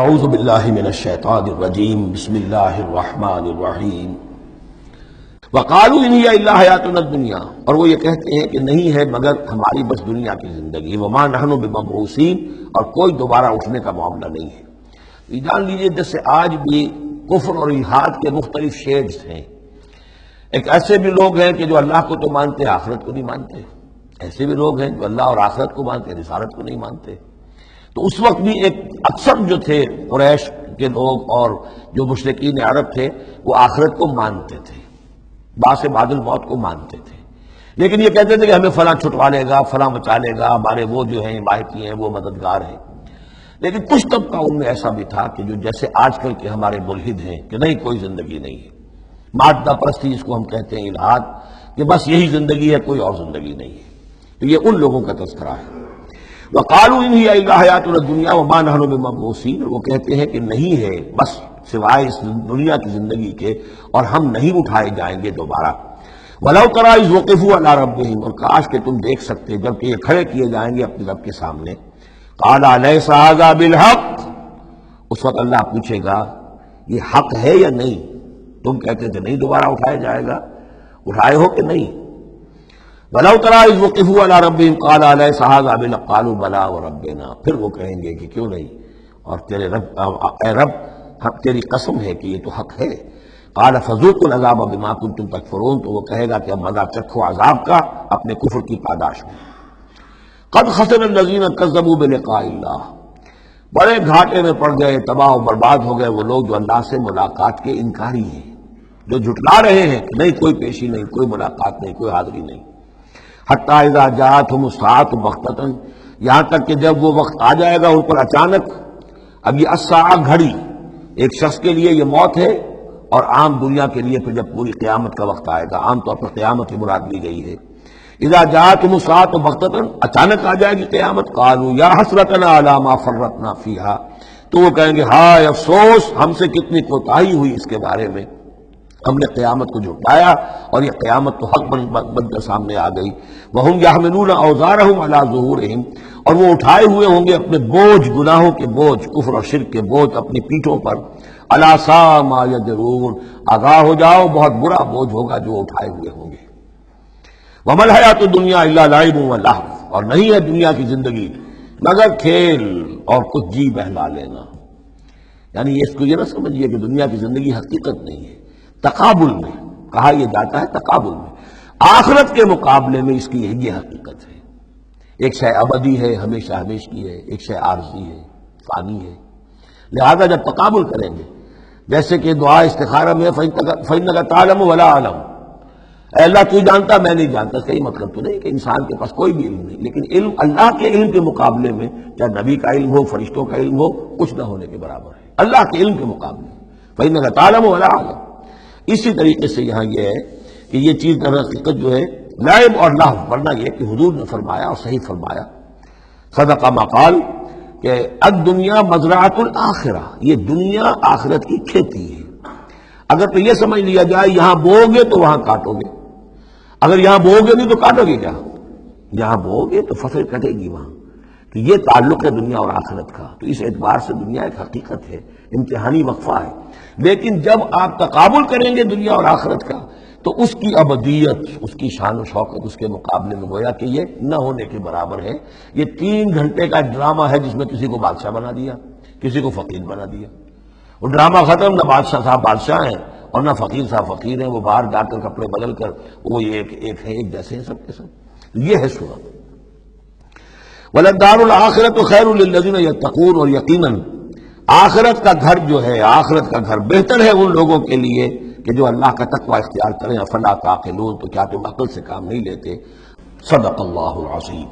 اعوذ باللہ من الشیطان الرجیم بسم اللہ الرحمن الرحیم وقالوا ان ہی الا حیاتنا الدنیا، اور وہ یہ کہتے ہیں کہ نہیں ہے مگر ہماری بس دنیا کی زندگی، وما نحن بمبعوثین، اور کوئی دوبارہ اٹھنے کا معاملہ نہیں ہے۔ یہ جان لیجیے جیسے آج بھی کفر اور الحاد کے مختلف شیڈز ہیں۔ ایک ایسے بھی لوگ ہیں کہ جو اللہ کو تو مانتے آخرت کو نہیں مانتے، ایسے بھی لوگ ہیں جو اللہ اور آخرت کو مانتے رسالت کو نہیں مانتے۔ تو اس وقت بھی ایک اکثر جو تھے قریش کے لوگ اور جو مشرکین عرب تھے وہ آخرت کو مانتے تھے، باس بعد الموت کو مانتے تھے، لیکن یہ کہتے تھے کہ ہمیں فلاں چھٹوا لے گا، فلاں بچا لے گا، ہمارے وہ جو ہیں حمایتی ہیں وہ مددگار ہیں۔ لیکن کچھ طبقہ ان میں ایسا بھی تھا کہ جو جیسے آج کل کے ہمارے ملحد ہیں کہ نہیں کوئی زندگی نہیں ہے، مادہ پرستی جس کو ہم کہتے ہیں الحاد، کہ بس یہی زندگی ہے، کوئی اور زندگی نہیں ہے۔ تو یہ ان لوگوں کا تذکرہ ہے۔ وقالوا ان ہی الا حیاتنا الدنیا وما نحن بمبعوثین، وہ کہتے ہیں کہ نہیں ہے بس سوائے اس دنیا کی زندگی کے، اور ہم نہیں اٹھائے جائیں گے دوبارہ۔ ولو تری اذ وقفوا علی ربہم، اور کاش کہ تم دیکھ سکتے جبکہ یہ کھڑے کیے جائیں گے اپنے رب کے سامنے۔ قال الیس ھذا بالحق، اس وقت اللہ پوچھے گا یہ حق ہے یا نہیں؟ تم کہتے تھے نہیں دوبارہ اٹھایا جائے گا، اٹھائے ہو کہ نہیں؟ وَلَوْ تَرَىٰ إِذْ وُقِفُوا عَلَىٰ رَبِّهِمْ قَالَ أَلَيْسَ هَٰذَا بِالْحَقِّ قَالُوا بَلَىٰ وَرَبِّنَا، پھر وہ کہیں گے کہ کیوں نہیں، اور تیرے رب اے رب تیری قسم ہے کہ یہ تو حق ہے۔ قَالَ فَذُوقُوا الْعَذَابَ بِمَا كُنتُمْ تَكْفُرُونَ، تو وہ کہے گا کہ اب مزہ چکھو عذاب کا اپنے کفر کی پاداش میں۔ قَدْ خَسِرَ الَّذِينَ كَذَّبُوا بِلِقَاءِ اللَّهِ، بڑے گھاٹے میں پڑ گئے، تباہ و برباد ہو گئے وہ لوگ جو اللہ سے ملاقات کے انکاری ہیں، جو جھٹلا رہے ہیں کہ نہیں کوئی پیشی نہیں، کوئی ملاقات نہیں، کوئی حاضری نہیں۔ حتیٰ اذا جاءتهم الساعة بغتة، یہاں تک کہ جب وہ وقت آ جائے گا ان پر اچانک۔ اب یہ الساعہ گھڑی ایک شخص کے لیے یہ موت ہے، اور عام دنیا کے لیے پھر جب پوری قیامت کا وقت آئے گا، عام طور پر قیامت کی مراد لی گئی ہے۔ اذا جاءتهم الساعة بغتة، اچانک آ جائے گی قیامت۔ قالوا یا حسرتنا علی ما فرطنا فیہا، تو وہ کہیں گے ہائے افسوس ہم سے کتنی کوتاہی ہوئی اس کے بارے میں، ہم نے قیامت کو جھٹلایا اور یہ قیامت تو حق بن کر سامنے آ گئی۔ وَهُمْ يَحْمِلُونَ أَوْزَارَهُمْ عَلَىٰ ظُهُورِهِمْ، اور وہ اٹھائے ہوئے ہوں گے اپنے بوجھ، گناہوں کے بوجھ، کفر اور شرک کے بوجھ اپنی پیٹھوں پر۔ أَلَا سَاءَ مَا يَزِرُونَ، آگاہ ہو جاؤ بہت برا بوجھ ہوگا جو اٹھائے ہوئے ہوں گے۔ وَمَا الْحَيَاةُ الدُّنْيَا إِلَّا لَعِبٌ وَلَهْوٌ، اور نہیں ہے دنیا کی زندگی مگر کھیل اور کچھ جی بہلا لینا۔ یعنی اس کو یہ نہ سمجھیے کہ دنیا کی زندگی حقیقت نہیں ہے، تقابل میں کہا یہ جاتا ہے، تقابل میں آخرت کے مقابلے میں اس کی یہ حقیقت ہے۔ ایک شے ابدی ہے، ہمیشہ ہمیش کی ہے، ایک شے عارضی ہے، فانی ہے۔ لہذا جب تقابل کریں گے، جیسے کہ دعا استخارہ میں فَإِنَّكَ تَعْلَمُ وَلَا أَعْلَمُ، اے اللہ تو جانتا میں نہیں جانتا، اس کا یہ مطلب تو نہیں کہ انسان کے پاس کوئی بھی علم نہیں، لیکن علم اللہ کے علم کے مقابلے میں، چاہے نبی کا علم ہو، فرشتوں کا علم ہو، کچھ نہ ہونے کے برابر ہے اللہ کے علم کے مقابلے میں۔ فَإِنَّكَ تَعْلَمُ وَلَا أَعْلَمُ۔ اسی طریقے سے یہاں یہ ہے کہ یہ چیز در حقیقت جو ہے لعب اور لہو، ورنہ یہ کہ حضور نے فرمایا اور صحیح فرمایا، صدق ما قال، کہ الدنیا مزرعۃ الآخرہ، یہ دنیا آخرت کی کھیتی ہے۔ اگر تو یہ سمجھ لیا جائے یہاں بو گے تو وہاں کاٹو گے، اگر یہاں بو گے نہیں تو کاٹو گے کیا؟ یہاں بو گے تو فصل کٹے گی وہاں۔ تو یہ تعلق ہے دنیا اور آخرت کا، تو اس اعتبار سے دنیا ایک حقیقت ہے، امتحانی وقفہ ہے۔ لیکن جب آپ تقابل کریں گے دنیا اور آخرت کا تو اس کی ابدیت، اس کی شان و شوکت اس کے مقابلے میں گویا کہ یہ نہ ہونے کے برابر ہے۔ یہ 3 گھنٹے کا ڈرامہ ہے جس میں کسی کو بادشاہ بنا دیا، کسی کو فقیر بنا دیا۔ وہ ڈرامہ ختم، نہ بادشاہ صاحب بادشاہ ہیں اور نہ فقیر صاحب فقیر ہیں، وہ باہر جا کر کپڑے بدل کر وہ ایک ہے، ایک جیسے ہیں سب کے سب۔ یہ ہے صورت۔ وَلَلدَّارُ الْآخِرَةُ خَيْرٌ لِّلَّذِينَ يَتَّقُونَ، اور یقیناً آخرت کا گھر جو ہے، آخرت کا گھر بہتر ہے ان لوگوں کے لیے کہ جو اللہ کا تقوی اختیار کریں۔ افلا تعقلون، تو کیا تم عقل سے کام نہیں لیتے؟ صدق اللہ العظیم۔